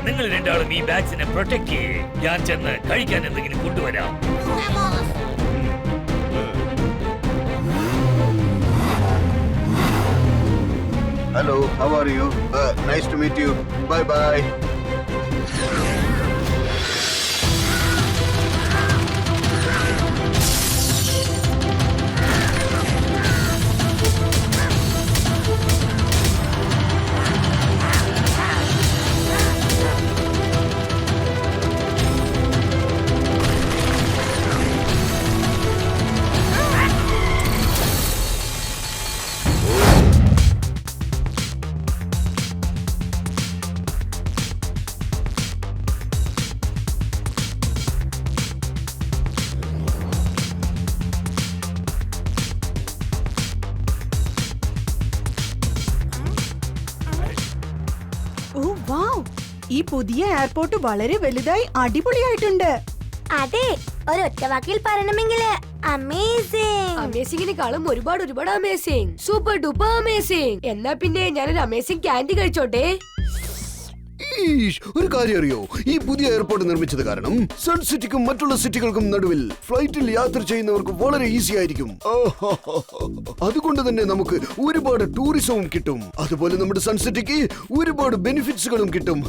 നിങ്ങൾ രണ്ടാളും ഈ ബാഗ്സിനെ പ്രൊട്ടക്ട് ചെയ്യേ. ഞാൻ ചെന്ന് കഴിക്കാൻ എന്തെങ്കിലും കൊണ്ടുവരാം. Hello, how are you? Nice to meet you. Bye bye. ഈ പുതിയ എയർപോർട്ട് വളരെ വലുതായി അടിപൊളിയായിട്ടുണ്ട്. അതെ, ഒരൊറ്റ വാക്കിൽ പറയണമെങ്കിൽ അമേസിംഗ്. അമേസിംഗിനെക്കാളും ഒരുപാട് അമേസിംഗ്. Super duper amazing. എന്നാ പിന്നെ ഞാനൊരു അമേസിംഗ് ക്യാൻഡി കഴിച്ചോട്ടെ. ഒരു കാര്യം അറിയോ, ഈ പുതിയ എയർപോർട്ട് നിർമ്മിച്ചത് കാരണം സൺ സിറ്റിക്കും മറ്റുള്ള സിറ്റികൾക്കും നടുവിൽ ഫ്ലൈറ്റിൽ യാത്ര ചെയ്യുന്നവർക്ക് വളരെ ഈസി ആയിരിക്കും. അതുകൊണ്ട് തന്നെ നമുക്ക് ഒരുപാട് ടൂറിസവും കിട്ടും. അതുപോലെ നമ്മുടെ സൺ സിറ്റിക്ക് ഒരുപാട് ബെനിഫിറ്റ്സുകളും കിട്ടും.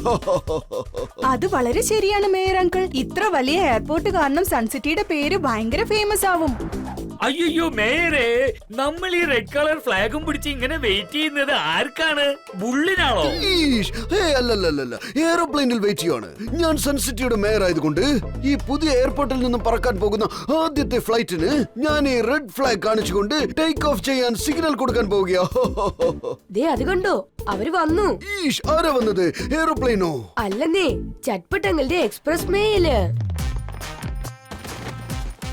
അത് വളരെ ശരിയാണ് മേയർ അങ്കിൾ. ഇത്ര വലിയ എയർപോർട്ട് കാരണം സൺ സിറ്റിയുടെ പേര് ഭയങ്കര ഫേമസ് ആവും. അയ്യോ മേയറെ, നമ്മൾ ഈ റെഡ് കളർ ഫ്ലാഗും പിടിച്ച് ഇങ്ങനെ വെയിറ്റ് ചെയ്യുന്നത് ആർക്കാണ്? ബുള്ളിനാണോ? അല്ലല്ല, എയർപ്ലെയിനിൽ വെയിറ്റ് ചെയ്യാണ്. ഞാൻ സൺ സിറ്റിയുടെ മേയർ ആയതുകൊണ്ട് ഈ പുതിയ എയർപോർട്ടിൽ നിന്നും പറക്കാൻ പോകുന്ന ആദ്യത്തെ ഫ്ലൈറ്റിന് ഞാൻ ഈ റെഡ് ഫ്ലാഗ് കാണിച്ചുകൊണ്ട് ടേക്ക് ഓഫ് ചെയ്യാൻ സിഗ്നൽ കൊടുക്കാൻ പോവുകയാ. അത് കണ്ടോ, അവര് വന്നു. ആരാ വന്നത്? എയർപ്ലെയിനോ? അല്ലെന്നേ, ചട്പട്ടങ്ങളുടെ എക്സ്പ്രസ് മെയില്.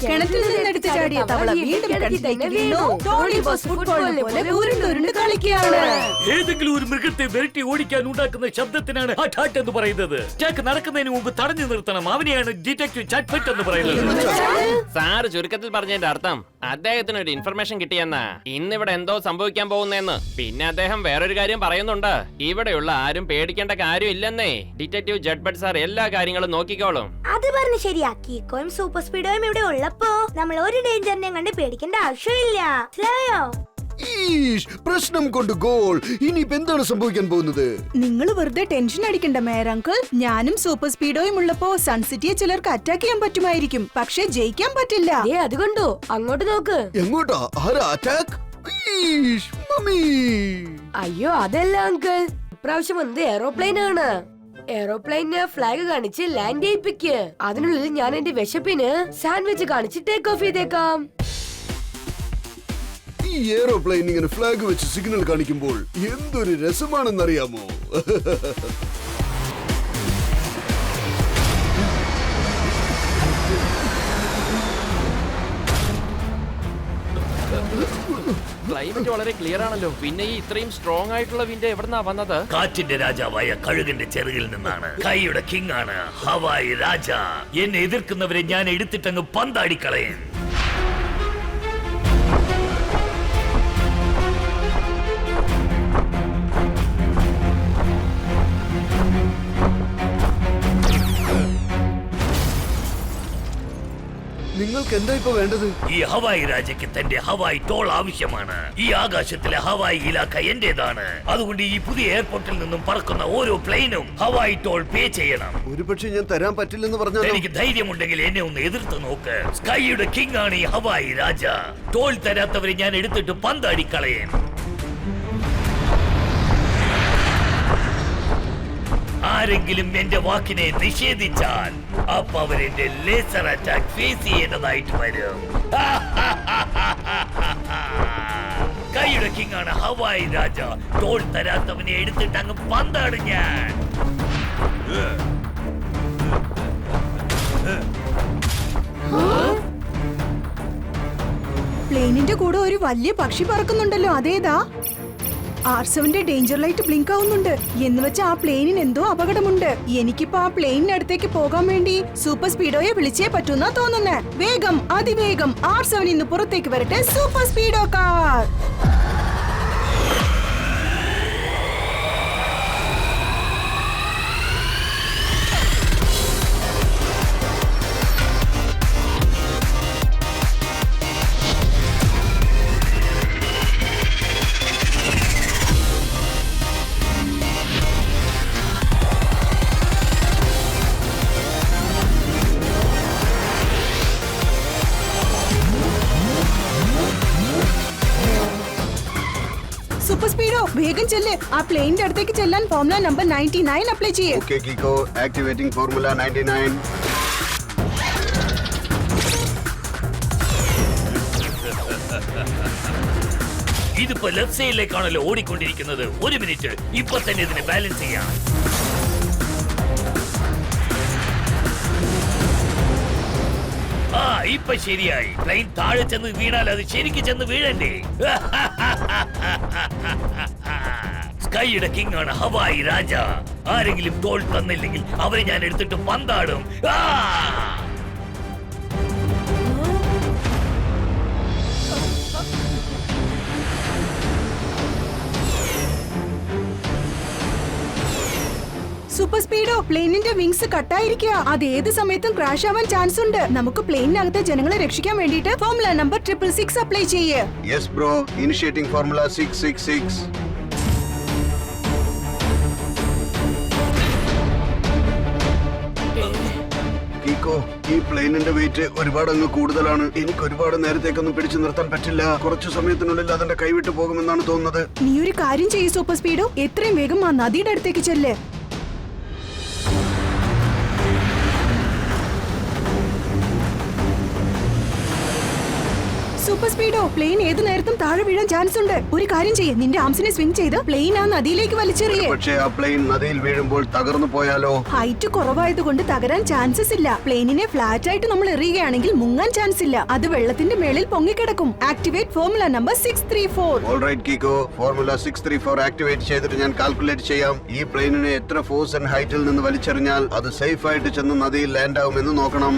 കിണറ്റിൽ നിന്നെടുത്ത് ചാടിയ തവള വീണ്ടും കിണറ്റിലേക്ക് വീണു. ടോണി ബോസ് ഫുട്ബോളിനെ പോലെ ഉരുണ്ടുരുണ്ട് കളിക്കുകയാണ്. ഏതെങ്കിലും ഒരു മൃഗത്തെ വിരട്ടി ഓടിക്കാൻ ഉണ്ടാക്കുന്ന ശബ്ദത്തിനാണ് ഹഠാട്ട് എന്ന് പറയുന്നത്. അറ്റാക്ക് നടക്കുന്നതിന് മുമ്പ് തടഞ്ഞു നിർത്തണം. അവനെയാണ് ഡിറ്റക്റ്റീവ് ചട്പട്ട് എന്ന് പറയുന്നത്. സാറ് ചുരുക്കത്തിൽ പറഞ്ഞതിന്റെ അർത്ഥം അദ്ദേഹത്തിന് ഒരു ഇൻഫർമേഷൻ കിട്ടിയെന്നാ. ഇന്നിവിടെ എന്തോ സംഭവിക്കാൻ പോകുന്നെന്ന്. പിന്നെ അദ്ദേഹം വേറൊരു കാര്യം പറയുന്നുണ്ട്. ഇവിടെയുള്ള ആരും പേടിക്കേണ്ട കാര്യമില്ലെന്നേ. ഡിറ്റക്റ്റീവ് ജഡ്ബട്ട് സാർ എല്ലാ കാര്യങ്ങളും നോക്കിക്കോളും. അത് പറഞ്ഞ് ശരിയാക്കി. കോയും സൂപ്പർ സ്പീഡോയും ഇവിടെ ഉള്ളപ്പോ നമ്മൾ ഒരു ഡേഞ്ചറിനെ കണ്ട് പേടിക്കേണ്ട ആവശ്യമില്ല. പ്രശ്നം കൊണ്ട് ഗോൾ. ഇനിയിപ്പോ എന്താണ് സംഭവിക്കാൻ പോകുന്നത്? നിങ്ങൾ വെറുതെ ടെൻഷൻ അടിക്കണ്ട മേയർ അങ്കിൾ. ഞാനും സൂപ്പർ സ്പീഡോയും ഉള്ളപ്പോ സൺ സിറ്റിയെ ചിലർക്ക് അറ്റാക്ക് ചെയ്യാൻ പറ്റുമായിരിക്കും, പക്ഷെ ജയിക്കാൻ പറ്റില്ല. അത് കണ്ടോ, അങ്ങോട്ട് നോക്ക്. എങ്ങോട്ടാ? ആരാ അറ്റാക്ക്? അയ്യോ അതല്ല അങ്കിൾ, ഇപ്രാവശ്യം വന്നത് എയറോപ്ലെയിൻ ആണ്. എയറോപ്ലെയിന് ഫ്ലാഗ് കാണിച്ച് ലാൻഡ് ചെയ്യിപ്പിക്ക്. അതിനുള്ളിൽ ഞാൻ എന്റെ വിശപ്പിന് സാൻഡ്വിച്ച് കാണിച്ച് ടേക്ക് ഓഫ് ചെയ്തേക്കാം. ഈ എയറോപ്ലെയിൻ ഇങ്ങനെ ഫ്ലാഗ് വെച്ച് സിഗ്നൽ കാണിക്കുമ്പോൾ എന്തൊരു രസമാണെന്നറിയാമോ? ക്ലൈമറ്റ് വളരെ ക്ലിയർ ആണല്ലോ. പിന്നെ ഈ ഇത്രയും സ്ട്രോങ് ആയിട്ടുള്ള വിൻഡ് എവിടുന്നാ വന്നത്? കാറ്റിന്റെ രാജാവായ കഴുകന്റെ ചെറുകിൽ നിന്നാണ്. കൈയുടെ കിങ് ആണ് ഹവായ് രാജ. എന്നെ എതിർക്കുന്നവരെ ഞാൻ എടുത്തിട്ടങ്ങ് പന്താടിക്കളയും. നിങ്ങൾക്ക് എന്താ ഇപ്പൊ വേണ്ടത്? ഈ ഹവായ് രാജയ്ക്ക് തന്റെ ഹവായ് ടോൾ ആവശ്യമാണ്. ഈ ആകാശത്തിലെ ഹവായ് ഇലാഖ എന്റേതാണ്. അതുകൊണ്ട് ഈ പുതിയ എയർപോർട്ടിൽ നിന്നും പറക്കുന്ന ഓരോ പ്ലെയിനും ഹവായ് ടോൾ പേ ചെയ്യണം. ഒരുപക്ഷെ ഞാൻ തരാൻ പറ്റില്ലെന്ന് പറഞ്ഞാൽ എനിക്ക് ധൈര്യമുണ്ടെങ്കിൽ എന്നെ ഒന്ന് എതിർത്ത് നോക്ക്. സ്കൈയുടെ കിങ് ആണ് ഈ ഹവായ് രാജ. ടോൾ തരാത്തവരെ ഞാൻ എടുത്തിട്ട് പന്താടിക്കളയും. ആരെങ്കിലും എന്റെ വാക്കിനെ നിഷേധിച്ചാൽ അപ്പൊ അവരെന്റെ ലേസർ അറ്റാക്ക് ഫേസ് ചെയ്യേണ്ടതായിട്ട് വരും. കൈയുടെ കിങ് ആണ് ഹവായ് രാജ. ടോൾ തരാത്തവനെ എടുത്തിട്ട് അങ്ങ് പന്താണ് ഞാൻ. പ്ലെയിനിന്റെ കൂടെ ഒരു വലിയ പക്ഷി പറക്കുന്നുണ്ടല്ലോ, അതേതാ? R7ന്റെ ഡേഞ്ചർ ലൈറ്റ് ബ്ലിങ്ക് ആവുന്നുണ്ട്. എന്ന് വെച്ചാൽ ആ പ്ലെയിനിന് എന്തോ അപകടമുണ്ട്. എനിക്കിപ്പോ ആ പ്ലെയിനിനടുത്തേക്ക് പോകാൻ വേണ്ടി സൂപ്പർ സ്പീഡോയെ വിളിച്ചേ പറ്റൂന്നാ തോന്നുന്നേ. വേഗം, അതിവേഗം R7 ഇന്ന് പുറത്തേക്ക് വരട്ടെ. Super speedo car. വേഗം ചെല്ല്. ആ പ്ലെയിനിന്റെ അടുത്തേക്ക് ചെല്ലാൻ ഫോർമുല നമ്പർ 99 അപ്ലൈ ചെയ്യേ. Okay Kicko, activating formula 99. ഇതിപ്പോ ലെഫ്റ്റ് സൈഡിലേക്കാണല്ലോ ഓടിക്കൊണ്ടിരിക്കുന്നത്. ഒരു മിനിറ്റ്, ഇപ്പൊ തന്നെ ഇതിനെ ബാലൻസ് ചെയ്യാം. ആ ഇപ്പൊ ശരിയായി. പ്ലെയിൻ താഴെ ചെന്ന് വീണാൽ അത് ശരിക്ക് ചെന്ന് വീഴണ്ടേ? സ്കൈയുടെ കിങ് ആണ് ഹവായി രാജ. ആരെങ്കിലും തോൾ തന്നില്ലെങ്കിൽ അവരെ ഞാൻ എടുത്തിട്ട് പന്താടും. Super സ്പീഡോ, പ്ലെയിനിന്റെ wings കട്ടായിരിക്കുക. അത് ഏത് സമയത്തും ക്രാഷ് ആവാൻ ചാൻസ് ഉണ്ട്. നമുക്ക് പ്ലെയിനകത്തെ ജനങ്ങളെ രക്ഷിക്കാൻ വേണ്ടിയിട്ട് ഫോർമുല നമ്പർ 666 അപ്ലൈ ചെയ്യേ. Yes bro, initiating formula 666. കിക്കോ, ഈ പ്ലെയിനിന്റെ വെയിറ്റ് ഒരുപാട് അങ്ങ് കൂടുതലാണ്. എനിക്ക് ഒരുപാട് നേരത്തേക്കൊന്നും പിടിച്ചു നിർത്താൻ പറ്റില്ല. കുറച്ചു സമയത്തിനുള്ളിൽ അതിന്റെ കൈവിട്ടു പോകുമെന്നാണ് തോന്നുന്നത്. നീ ഒരു കാര്യം ചെയ്യ് സൂപ്പർ സ്പീഡോ, എത്രയും വേഗം ആ നദിയുടെ അടുത്തേക്ക് ചെല്ല്. സൂപ്പർ സ്പീഡോ, പ്ലെയിൻ ഏത് നേരത്തും താഴെ വീഴാൻ ചാൻസ് ഉണ്ട്. ഒരു കാര്യം ചെയ്യ്, നിന്റെ ആംസിനെ സ്വിംഗ് ചെയ്ത് പ്ലെയിൻ ആ നദിയിലേക്ക് വലിച്ചെറിയേ. പക്ഷേ ആ പ്ലെയിൻ നദിയിൽ വീഴുമ്പോൾ തകർന്നു പോയാലോ? ഹൈറ്റ് കുറവായതുകൊണ്ട് തകരാൻ ചാൻസസ് ഇല്ല. പ്ലെയിനിനെ ഫ്ലാറ്റ് ആയിട്ട് നമ്മൾ എറിയുകയാണെങ്കിൽ മുങ്ങാൻ ചാൻസ് ഇല്ല. അത് വെള്ളത്തിന്റെ മേളിൽ പൊങ്ങിക്കിടക്കും. Activate formula number 634. All right Kicko, formula 634 activate ചെയ്തിട്ട് ഞാൻ കാൽക്കുലേറ്റ് ചെയ്യാം. ഈ പ്ലെയിനിനെ എത്ര ഫോഴ്സ് ആൻഡ് ഹൈറ്റിൽ നിന്ന് വലിച്ചെറിഞ്ഞാൽ അത് സേഫ് ആയിട്ട് ചെന്ന് നദിയിൽ ലാൻഡ് ആവുമെന്ന് നോക്കണം.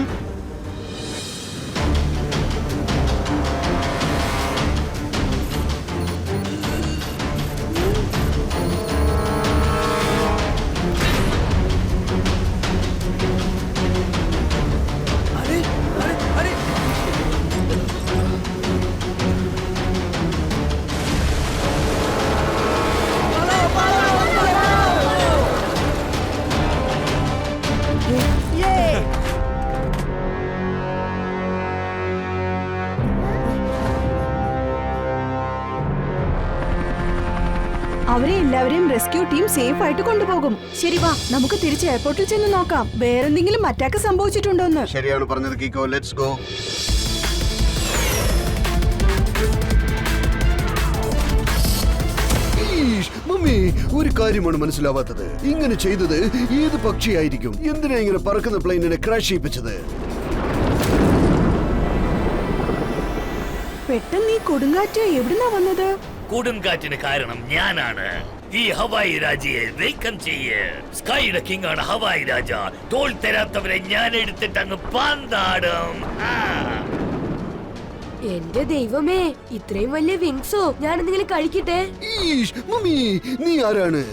അവരെ എല്ലാവരെയും റെസ്ക്യൂ ടീം സേഫ് ആയിട്ട് കൊണ്ടുപോകും. ശരി വാ, നമുക്ക് തിരിച്ച് എയർപോർട്ടിൽ ചെന്ന് നോക്കാം. വേറെന്തെങ്കിലും അറ്റാക്ക് സംഭവിച്ചിട്ടുണ്ടോന്ന്. ശരിയാണ് പറഞ്ഞത് കിക്കോ, ലെറ്റ്സ് ഗോ. മമ്മി, ഒരു കാര്യമാണ് മനസ്സിലാവാത്തത്. ഇങ്ങനെ ചെയ്തത് ഏത് പക്ഷിയായിരിക്കും? എന്തിനാ ഇങ്ങനെ പറക്കുന്ന പ്ലെയിനിനെ ക്രാഷ് ചെയ്യിപ്പിച്ചത്? പെട്ടെന്ന് ഈ കൊടുങ്കാറ്റ് എവിടുന്നാ വന്നത്? കൊടുങ്കാറ്റിന് കാരണം ഞാനാണ്. ഈ ഹവായി രാജയെ വെൽക്കം ചെയ്യ്. സ്കൈയുടെ കിങ് ആണ് ഹവായി രാജ. തോൾ തരാത്തവരെ ഞാൻ എടുത്തിട്ട് അങ്ങ് പന്താടും. എന്റെ ദൈവമേ, ഇത്രയും വലിയ വിങ്സോ! ഞാൻ എന്തെങ്കിലും കഴിക്കട്ടെ. മമ്മി, നീ ആരാണ്?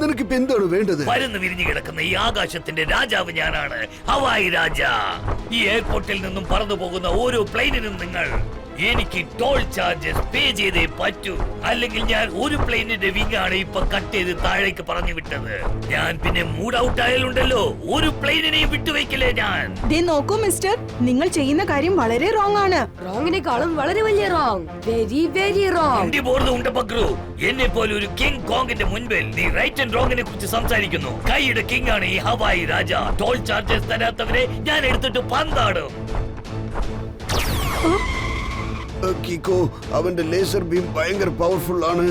നിനക്കിപ്പോ എന്താണ് വേണ്ടത്? പരന്ന് വിരിഞ്ഞു കിടക്കുന്ന ഈ ആകാശത്തിന്റെ രാജാവ് ഞാനാണ്, ഹവായി രാജ. ഈ എയർപോർട്ടിൽ നിന്നും പറന്നു പോകുന്ന ഓരോ പ്ലെയിനിനും നിങ്ങൾ എനിക്ക് ടോൾ ചാർജസ് പേ ചെയ്തേ പറ്റൂ. അല്ലെങ്കിൽ ഞാൻ ഒരു പ്ലെയിനിന്റെ വിങ് ആണ് ഇപ്പൊ കട്ട് ചെയ്ത് താഴേക്ക് പറഞ്ഞു വിട്ടത്. ഞാൻ പിന്നെ മൂഡ് ഔട്ട് ആയാലുണ്ടല്ലോ, ഒരു പ്ലെയിനിനെയും വിട്ടുവെക്കില്ലേ ഞാൻ. ദേ നോക്കൂ മിസ്റ്റർ, നിങ്ങൾ ചെയ്യുന്ന കാര്യം വളരെ റോങ് ആണ്. റോങ്ങിനെക്കാളും വളരെ വലിയ റോങ്. Very very wrong. ഉണ്ട് പക്രു. എന്നെ പോലെ ഒരു കിങ് കോങ്ങിന്റെ മുൻപിൽ നീ റൈറ്റ് ആൻഡ് റോങ്ങിനെ കുറിച്ച് സംസാരിക്കുന്നു. കൈയുടെ കിങ് ആണ് ഈ ഹവായി രാജ. ടോൾ ചാർജസ് തരാത്തവരെ ഞാൻ എടുത്തിട്ട് പന്താടും. കിക്കോ, അവന്റെ ലേസർ ബീം ഭയങ്കര പവർഫുൾ ആണ്.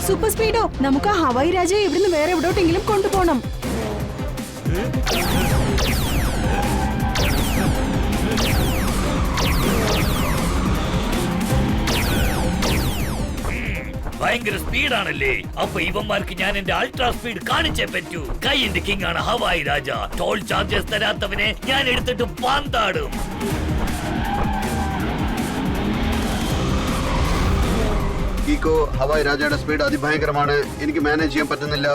സൂപ്പർ സ്പീഡോ, നമുക്ക് ആ ഹവായി രാജയെ ഇവിടുന്ന് വേറെ എവിടോട്ടെങ്കിലും കൊണ്ടുപോകണം. ഭയങ്കര സ്പീഡാണല്ലേ? അപ്പൊ ഇവന്മാർക്ക് ഞാൻ എന്റെ അൾട്രാ സ്പീഡ് കാണിച്ചേ പറ്റൂ. കൈന്റെ കിങ് ആണ് ഹവായി രാജ. ടോൾ ചാർജസ് തരാത്തവനെ ഞാൻ എടുത്തിട്ട് പന്താടും. കിക്കോ, ഹവായി രാജയുടെ സ്പീഡ് അതിഭയങ്കരമാണ്. എനിക്ക് മാനേജ് ചെയ്യാൻ പറ്റുന്നില്ല.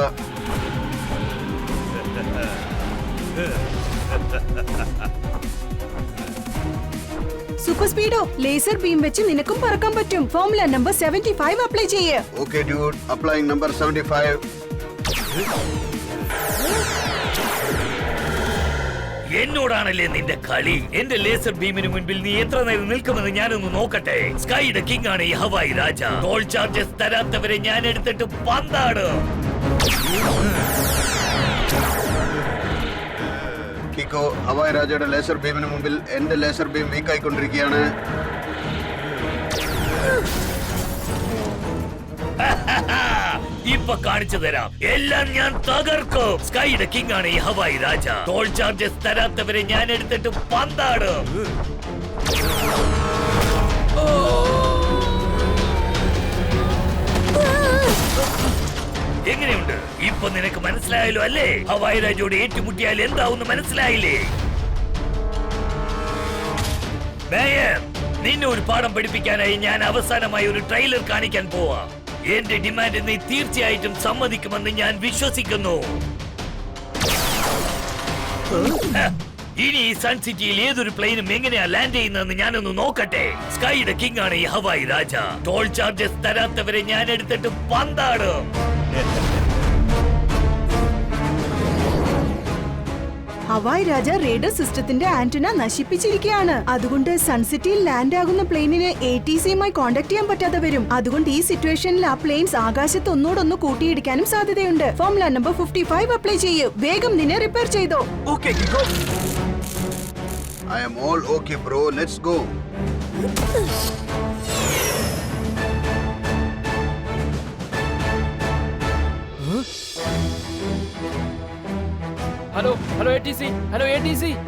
സൂപ്പർ സ്പീഡോ, ലേസർ ബീം വെച്ച് നിനക്കും പറക്കാൻ പറ്റും. ഫോർമുല നമ്പർ 75 അപ്ലൈ ചെയ്യേ. Okay dude, applying number 75. എന്നോടാണല്ലേ നിന്റെ കളി. എന്റെ ലേസർ ബീമിന് മുൻപിൽ നീ എത്ര നേരം നിൽക്കുമെന്ന് ഞാനൊന്ന് നോക്കട്ടെ. സ്കൈയുടെ കിങ് ആണ് ഈ ഹവായി രാജ. ടോൾ ചാർജസ് തരാത്തവരെ ഞാൻ എടുത്തിട്ട് പന്താടും. കിക്കോ, ഹവായി രാജയുടെ ലേസർ ബീമിന് മുമ്പിൽ എന്റെ ലേസർ ബീം വീക്ക് ആയിക്കൊണ്ടിരിക്കുകയാണ്. ഇപ്പൊ കാണിച്ചു തരാം, എല്ലാം ഞാൻ തകർക്കും. സ്കൈയുടെ കിങ് ആണ് ഈ ഹവായി രാജ. ടോൾ ചാർജസ് തരാത്തവരെ ഞാൻ എടുത്തിട്ട് പന്താടും. എങ്ങനെയുണ്ട്? ഇപ്പൊ നിനക്ക് മനസ്സിലായല്ലോ അല്ലേ? ഹവായി രാജയോട് ഏറ്റുമുട്ടിയാൽ എന്താവുന്ന് മനസ്സിലായില്ലേ? മേയർ, നിന്നെ ഒരു പാഠം പഠിപ്പിക്കാനായി ഞാൻ അവസാനമായി ഒരു ട്രെയിലർ കാണിക്കാൻ പോവാ. എന്റെ ഡിമാൻഡ് നീ തീർച്ചയായിട്ടും സമ്മതിക്കുമെന്ന് ഞാൻ വിശ്വസിക്കുന്നു. ഇനി ഈ സൺ സിറ്റിയിൽ ഏതൊരു പ്ലെയിനും എങ്ങനെയാ ലാൻഡ് ചെയ്യുന്നതെന്ന് ഞാനൊന്ന് നോക്കട്ടെ. സ്കൈയുടെ കിങ് ആണ് ഈ ഹവായി രാജ. ടോൾ ചാർജസ് തരാത്തവരെ ഞാൻ എടുത്തിട്ട് പന്താടും. ഹവായ് രാജ റേഡർ സിസ്റ്റത്തിന്റെ ആന്റിന നശിപ്പിച്ചിരിക്കുകയാണ്. അതുകൊണ്ട് സൺസിറ്റിയിൽ ലാൻഡ് ആകുന്ന പ്ലെയിനിന് ATCയുമായി കോണ്ടാക്ട് ചെയ്യാൻ പറ്റാതെ വരും. അതുകൊണ്ട് ഈ സിറ്റുവേഷനിൽ ആ പ്ലെയിൻസ് ആകാശത്ത് ഒന്നോടൊന്ന് കൂട്ടിയിടിക്കാനും സാധ്യതയുണ്ട്. ഫോർമുല നമ്പർ 55 അപ്ലൈ ചെയ്യൂ. വേഗം നിന്നെ റിപ്പയർ ചെയ്തോ. Okay Kicko, I am all okay bro, let's go. Hello hello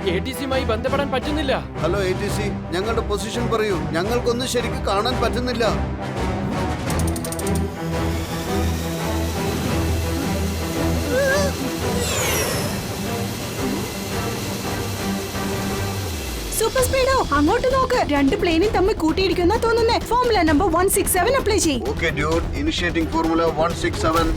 ATCയുമായി ബന്ധപ്പെടാൻ പറ്റുന്നില്ല. ഹലോ ATC, ഞങ്ങളുടെ പൊസിഷൻ പറയൂ. ഞങ്ങൾക്കൊന്നും ശരിക്കും കാണാൻ പറ്റുന്നില്ല. സൂപ്പർ സ്പീഡോ, അങ്ങോട്ട് നോക്ക്. രണ്ട് പ്ലെയിനും തമ്മിൽ കൂട്ടിയിടിക്കുന്ന തോന്നുന്നേ. ഫോർമുല നമ്പർ 167 അപ്ലൈ ചെയ്യ്. Okay dude, initiating formula 167.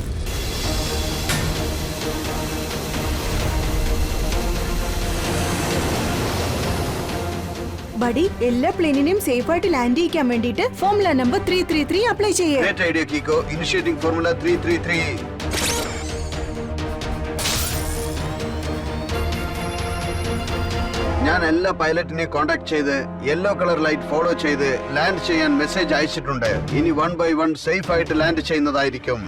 Buddy, എല്ലാ പ്ലെയിനിനെയും സേഫ് ആയിട്ട് ലാൻഡ് ചെയ്യിക്കാൻ വേണ്ടിയിട്ട് ഫോർമുല നമ്പർ 333 അപ്ലൈ ചെയ്യേ. Great idea Kicko, initiating formula 333. ഞാൻ എല്ലാ പൈലറ്റിനെയും കോൺടാക്ട് ചെയ്ത് യെല്ലോ കളർ ലൈറ്റ് ഫോളോ ചെയ്ത് ലാൻഡ് ചെയ്യാൻ മെസ്സേജ് അയച്ചിട്ടുണ്ട്. ഇനി 1 by 1 സേഫ് ആയിട്ട് ലാൻഡ് ചെയ്യുന്നതായിരിക്കും.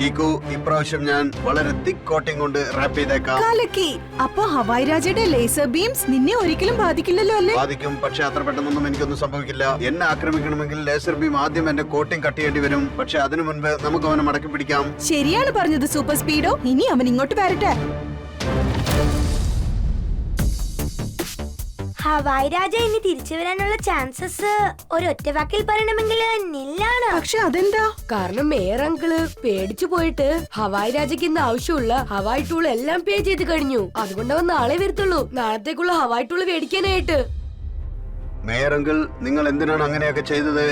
കിക്കു, ഇപ്രാവശ്യം ഞാൻ വളരെ തിക്ക് കോട്ടിംഗ് കൊണ്ട് റാപ്പ് ചെയ്തേക്കാം. കാലക്കി. അപ്പൊ ഹവായ് രാജയുടെ ലേസർ ബീംസ് നിന്നെ ഒരിക്കലും ബാധിക്കില്ലല്ലോ അല്ലേ? ബാധിക്കും, പക്ഷെ അത്ര പെട്ടെന്നൊന്നും എനിക്കൊന്നും സംഭവിക്കില്ല. എന്നെ ആക്രമിക്കണമെങ്കിൽ ലേസർ ബീം ആദ്യം എന്റെ കോട്ടിംഗ് കട്ട് ചെയ്യേണ്ടി വരും. പക്ഷെ അതിനു മുൻപ് നമുക്ക് അവനെ മടക്കി പിടിക്കാം. ശരിയാണ് പറഞ്ഞത് സൂപ്പർ സ്പീഡോ. ഇനി അവൻ ഇങ്ങോട്ട് വരട്ടെ. ഹവായ് രാജ ഇനി തിരിച്ചു വരാനുള്ള ചാൻസസ് ഒരൊറ്റ വാക്കിൽ പറയണമെങ്കിൽ നില്ലാണ്. പക്ഷെ അതെന്താ? കാരണം മേയർ അങ്കിള് പേടിച്ചു പോയിട്ട് ഹവായ് രാജയ്ക്ക് ഇന്ന് ആവശ്യമുള്ള ഹവായ് ടൂൾ എല്ലാം പേ ചെയ്ത് കഴിഞ്ഞു. അതുകൊണ്ട് അവൻ നാളെ വരത്തുള്ളൂ നാളത്തേക്കുള്ള ഹവായ് ടൂൾ മേടിക്കാനായിട്ട്. മേയർ അങ്കിൾ, നിങ്ങൾ എന്തിനാണ് അങ്ങനെയൊക്കെ ചെയ്തത്?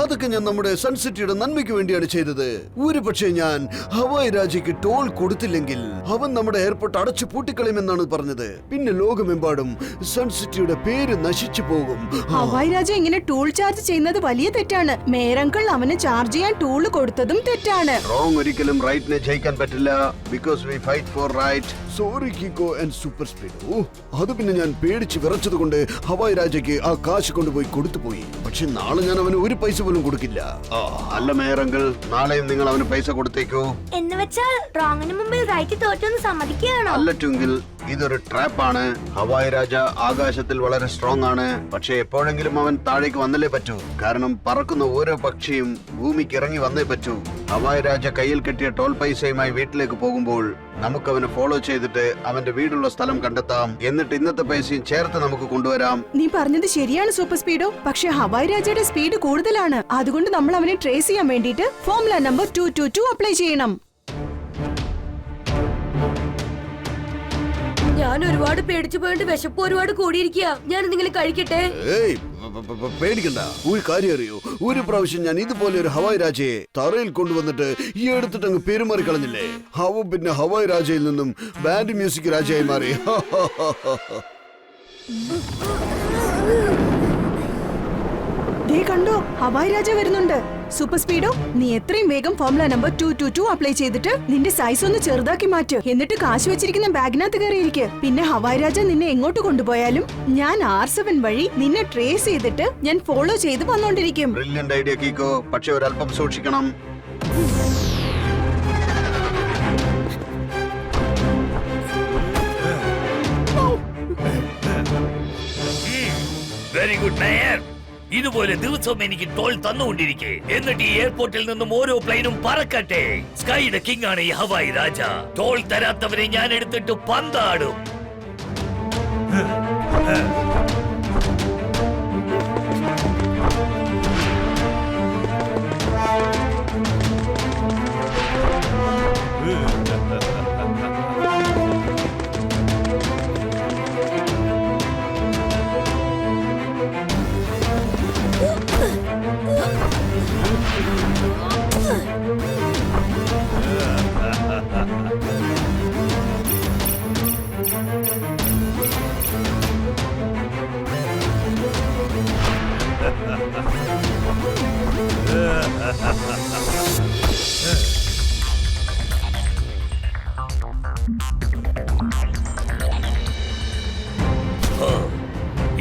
അതൊക്കെ ഞാൻ നമ്മുടെ സൺസിറ്റിയുടെ നന്മയ്ക്ക് വേണ്ടിയാണ് ചെയ്തത്. ഒരു പക്ഷേ ഞാൻ ഹവായ് രാജയ്ക്ക് ടോൾ കൊടുത്തില്ലെങ്കിൽ അവൻ നമ്മുടെ എയർപോർട്ട് അടച്ചു പൂട്ടിക്കളയുമെന്നാണ് പറഞ്ഞത്. പിന്നെ ലോകമെമ്പാടും സൺസിറ്റിയുടെ പേര് നശിച്ചു പോകും. ഹവായ് രാജ ഇങ്ങനെ ടൂൾ ചാർജ് ചെയ്യുന്നത് വലിയ തെറ്റാണ്. മേയറങ്കിൾ അവന് ചാർജ് ചെയ്യാൻ ടൂൾ കൊടുത്തതും തെറ്റാണ്. റോങ് ഒരിക്കലും റൈറ്റിനെ ജയിക്കാൻ പറ്റില്ല. Because we fight for right. Sorry Kicko and super speed. അത് പിന്നെ ഞാൻ പേടിച്ച് വിറച്ചത് കൊണ്ട് ഹവായ് രാജയ്ക്ക് ആ കാശ് കൊണ്ടുപോയി കൊടുത്തുപോയി. പക്ഷെ നാളെ ഞാൻ അവന് ഒരു പൈസ പോലും കൊടുക്കില്ല. അല്ല മേയർ അങ്കിൾ, നാളെയും നിങ്ങൾ അവന് പൈസ കൊടുത്തേക്കോ. എന്ന് വെച്ചാൽ റോങ്ങിന് മുമ്പിൽ റൈറ്റ് തോറ്റൊന്ന് സമ്മതിക്കുകയാണോ? അല്ല ട്വിങ്കിൾ, ഇതൊരു ട്രാപ്പാണ്. ഹവായ് രാജ ആകാശത്തിൽ വളരെ സ്ട്രോങ് ആണ്. പക്ഷെ എപ്പോഴെങ്കിലും അവൻ താഴേക്ക് വന്നല്ലേ പറ്റൂ. കാരണം പറക്കുന്ന ഓരോ പക്ഷിയും ഭൂമിക്ക് ഇറങ്ങി വന്നേ പറ്റൂ. ഹവായ് രാജ കയ്യിൽ കെട്ടിയ ടോൾ പൈസയുമായി വീട്ടിലേക്ക് പോകുമ്പോൾ നമുക്ക് അവനെ ഫോളോ ചെയ്തിട്ട് അവന്റെ വീടുള്ള സ്ഥലം കണ്ടെത്താം. എന്നിട്ട് ഇന്നത്തെ പൈസയും ചേർത്ത് നമുക്ക് കൊണ്ടുവരാം. നീ പറഞ്ഞത് ശരിയാണ് സൂപ്പർ സ്പീഡോ. പക്ഷെ ഹവായ് രാജയുടെ സ്പീഡ് കൂടുതലാണ്. അതുകൊണ്ട് നമ്മൾ അവനെ ട്രേസ് ചെയ്യാൻ വേണ്ടിയിട്ട് ഫോർമുല നമ്പർ 222 അപ്ലൈ ചെയ്യണം. ഞാൻ ഒരുപാട് പേടിച്ചു പോയിട്ട് വിശപ്പ് ഒരുപാട് കൂടിയിരിക്കുക. ഞാൻ എന്തെങ്കിലും കഴിക്കട്ടെ? ഏയ് പേടിക്കണ്ട. ഒരു കാര്യം അറിയോ, ഒരു പ്രാവശ്യം ഞാൻ ഇതുപോലെ ഒരു ഹവായ് രാജയെ തറയിൽ കൊണ്ടുവന്നിട്ട് ഈ എടുത്തിട്ട് അങ്ങ് പെരുമാറി കളഞ്ഞില്ലേ. അവൻ പിന്നെ ഹവായ് രാജയിൽ നിന്നും ബാൻഡ് മ്യൂസിക് രാജയായി മാറി. ദേ കണ്ടോ, ഹവായ് രാജ വരുന്നുണ്ട്. സൂപ്പർ സ്പീഡോ, നീ എത്രയും വേഗം ഫോർമുല നമ്പർ 222 അപ്ലൈ ചെയ്തിട്ട് നിന്റെ സൈസ് ഒന്ന് ചെറുതാക്കി മാറ്റ്. എന്നിട്ട് കാശ് വെച്ചിരിക്കുന്ന ബാഗിനകത്ത് കയറിയിരിക്കെ. പിന്നെ ഹവായ് രാജ നിന്നെ എങ്ങോട്ട് കൊണ്ടുപോയാലും ഞാൻ R7 വഴി നിന്നെ ട്രേസ് ചെയ്തിട്ട് ഞാൻ ഫോളോ ചെയ്ത് വന്നോണ്ടിരിക്കും. ബ്രില്യന്റ് ഐഡിയ കീക്കോ, പക്ഷെ ഒരല്പം സൂക്ഷിക്കണം. Very good mayor. ഇതുപോലെ ദിവസവും എനിക്ക് ടോൾ തന്നുകൊണ്ടിരിക്കെ. എന്നിട്ട് ഈ എയർപോർട്ടിൽ നിന്നും ഓരോ പ്ലെയിനും പറക്കട്ടെ. സ്കൈയുടെ കിങ് ആണ് ഈ ഹവായ് രാജ. ടോൾ തരാത്തവരെ ഞാൻ എടുത്തിട്ട് പന്താടും.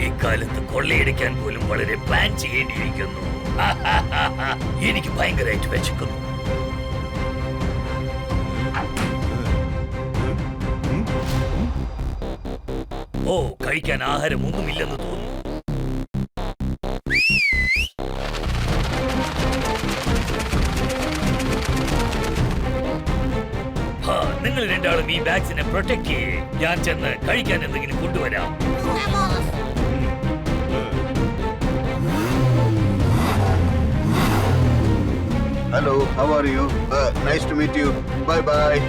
ഇക്കാലത്ത് കൊള്ളയടിക്കാൻ പോലും വളരെ പ്ലാൻ ചെയ്യേണ്ടിയിരിക്കുന്നു. എനിക്ക് ഭയങ്കരമായിട്ട് വെച്ചിരിക്കുന്നു. ഓ, കഴിക്കാൻ ആഹാരമൊന്നുമില്ലെന്ന് തോന്നുന്നു. നിങ്ങൾ രണ്ടാളും ഈ ബാഗ്സിനെ പ്രൊട്ടക്ട് ചെയ്യേ. ഞാൻ ചെന്ന് കഴിക്കാൻ എന്തെങ്കിലും കൊണ്ടുവരാം. Hello, how are you? Nice to meet you. Bye bye.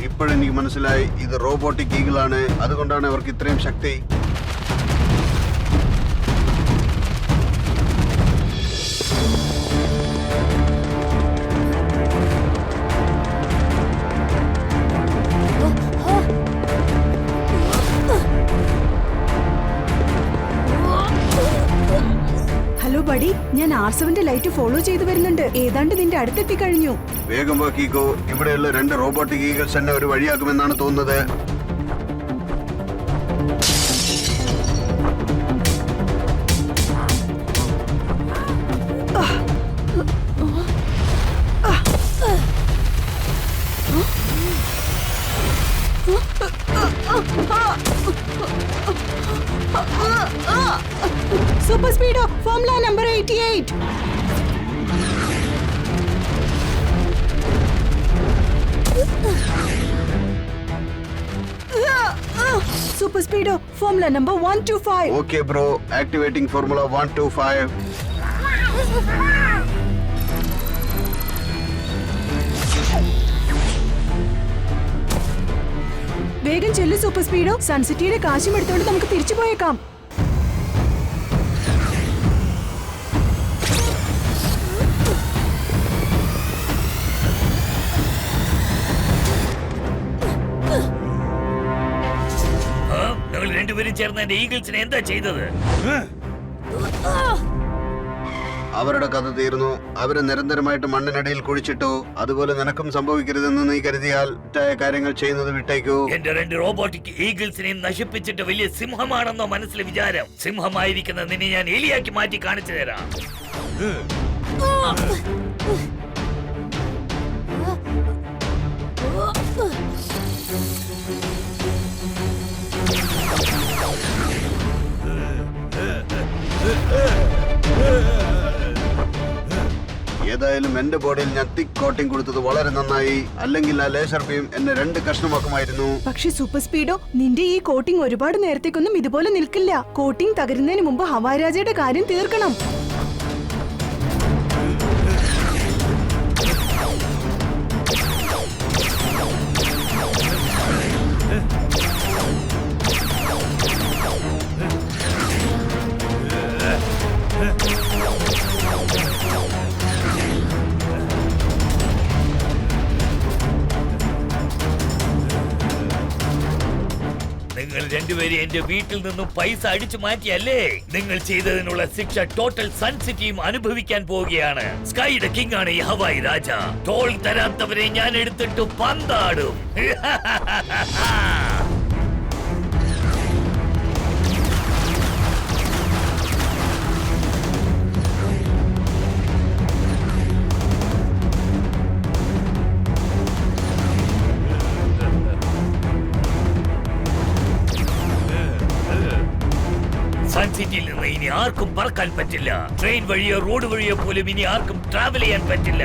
ഇപ്പോഴെനിക്ക് മനസ്സിലായി, ഇത് റോബോട്ടിക് ഈഗിളാണ്. അതുകൊണ്ടാണ് അവർക്ക് ഇത്രയും ശക്തി. ഹലോ ബഡി, ഞാൻ R7ന്റെ ലൈറ്റ് ഫോളോ ചെയ്തു വരുന്നുണ്ട്. ഏതാണ്ട് നിന്റെ അടുത്തെത്തി കഴിഞ്ഞു. വേഗം പോ കീക്കോ. ഇവിടെയുള്ള 2 റോബോട്ടിക് ഈഗിൾസ് എന്നെ ഒരു വഴിയാക്കുമെന്നാണ് തോന്നുന്നത്. Super speedo, formula number 88. Super speedo, formula number 125. Okay bro, activating formula 125. വേഗം ചെല്ലു സൂപ്പർ സ്പീഡോ. സൺസിറ്റിയുടെ കാശും എടുത്തോണ്ട് നമുക്ക് തിരിച്ചു പോയേക്കാം. നിങ്ങൾ രണ്ടുപേരും ചേർന്ന് എന്റെ ഈഗിൾസിനെ എന്താ ചെയ്തത്? അവരുടെ കഥ തീർന്നു. അവര് നിരന്തരമായിട്ട് മണ്ണിനടിയിൽ കുഴിച്ചിട്ടു. അതുപോലെ നിനക്കും സംഭവിക്കരുതെന്ന് നീ കരുതിയാൽ തെറ്റായ കാര്യങ്ങൾ ചെയ്യുന്നത് വിട്ടേക്കൂ. എന്റെ 2 റോബോട്ടിക് ഈഗിൾസിനെ നശിപ്പിച്ചിട്ട് വലിയ സിംഹമാണെന്നോ മനസ്സിലെ വിചാരം? സിംഹമായിരിക്കുന്ന നിന്നെ ഞാൻ എലിയാക്കി മാറ്റി കാണിച്ചു തരാം. ഏതായാലും എന്റെ ബോഡിയിൽ ഞാൻ തിക്ക് കോട്ടിംഗ് കൊടുത്തത് വളരെ നന്നായി. അല്ലെങ്കിൽ ആ ലേസർ ബീം എന്നെ 2 കഷ്ണമാക്കുമായിരുന്നു. പക്ഷെ സൂപ്പർ സ്പീഡോ, നിന്റെ ഈ കോട്ടിംഗ് ഒരുപാട് നേരത്തേക്കൊന്നും ഇതുപോലെ നിൽക്കില്ല. കോട്ടിംഗ് തകരുന്നതിന് മുമ്പ് ഹവായ് രാജയുടെ കാര്യം തീർക്കണം. നിങ്ങൾ രണ്ടുപേരും എന്റെ വീട്ടിൽ നിന്നും പൈസ അടിച്ചു മാറ്റിയല്ലേ? നിങ്ങൾ ചെയ്തതിനുള്ള ശിക്ഷ ടോട്ടൽ സൺ സിറ്റിയും അനുഭവിക്കാൻ പോവുകയാണ്. സ്കൈയുടെ കിങ് ആണ് ഈ ഹവായ് രാജ. ടോൾ തരാത്തവരെ ഞാൻ എടുത്തിട്ട് പന്താടും. സൺ സിറ്റിയിൽ നിന്ന് ഇനി ആർക്കും പറക്കാൻ പറ്റില്ല. ട്രെയിൻ വഴിയോ റോഡ് വഴിയോ പോലും ഇനി ആർക്കും ട്രാവൽ ചെയ്യാൻ പറ്റില്ല.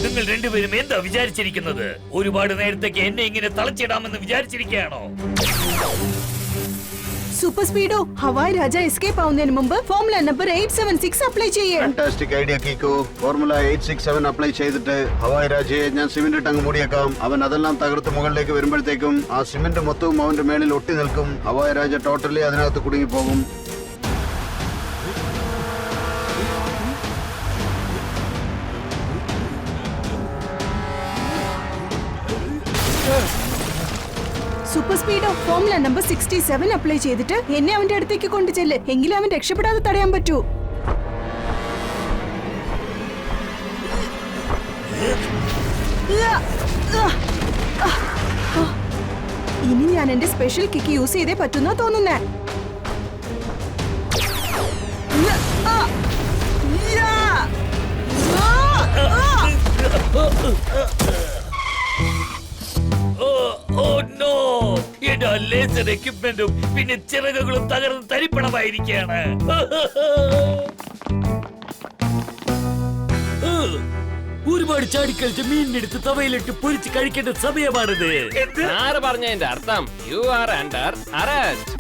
നിങ്ങൾ രണ്ടുപേരും എന്താ വിചാരിച്ചിരിക്കുന്നത്? ഒരുപാട് നേരത്തേക്ക് എന്നെ ഇങ്ങനെ തളച്ചിടാമെന്ന് വിചാരിച്ചിരിക്കുകയാണോ? Super speedo, Hawai Raja escape ആവുന്നതിന് മുമ്പ് ഫോർമുല നമ്പർ 876 അപ്ലൈ ചെയ്യേ. Fantastic idea Kicko. Formula 867 apply ചെയ്തിട്ട് ഹവായ് രാജയെ ഞാൻ സിമന്റ് ഇട്ട് അങ്ങ് മൂടിയേക്കാം. അവൻ അതെല്ലാം തകർത്ത് മുകളിലേക്ക് വരുമ്പോഴത്തേക്കും ആ സിമന്റ് മൊത്തവും അവന്റെ മേളിൽ ഒട്ടി നിൽക്കും. ഹവായ് രാജ ടോട്ടലി അതിനകത്ത് കുടുങ്ങിപ്പോകും. Super speedo, formula number 67 apply ചെയ്തിട്ട് എന്നെ അവന്റെ അടുത്തേക്ക് കൊണ്ടു ചെല്ല്. എങ്കിലും അവൻ രക്ഷപ്പെടാതെ തടയാൻ പറ്റൂ. ഇനി ഞാൻ എന്റെ സ്പെഷ്യൽ കിക്ക് യൂസ് ചെയ്തേ പറ്റുന്ന തോന്നുന്നേ. എന്റെ ലേസർ എക്യുപ്മെന്റും പിന്നെ ചിറകുകളും തകർന്ന് തരിപ്പണമായിരിക്കുകയാണ്. ഒരുപാട് ചാടിക്കളിച്ച് മീനിനെടുത്ത് തവയിലിട്ട് പൊരിച്ച് കഴിക്കേണ്ട സമയമാണിത്. ആര് പറഞ്ഞതിന്റെ അർത്ഥം യു ആർ അണ്ടർ അറസ്റ്റ്.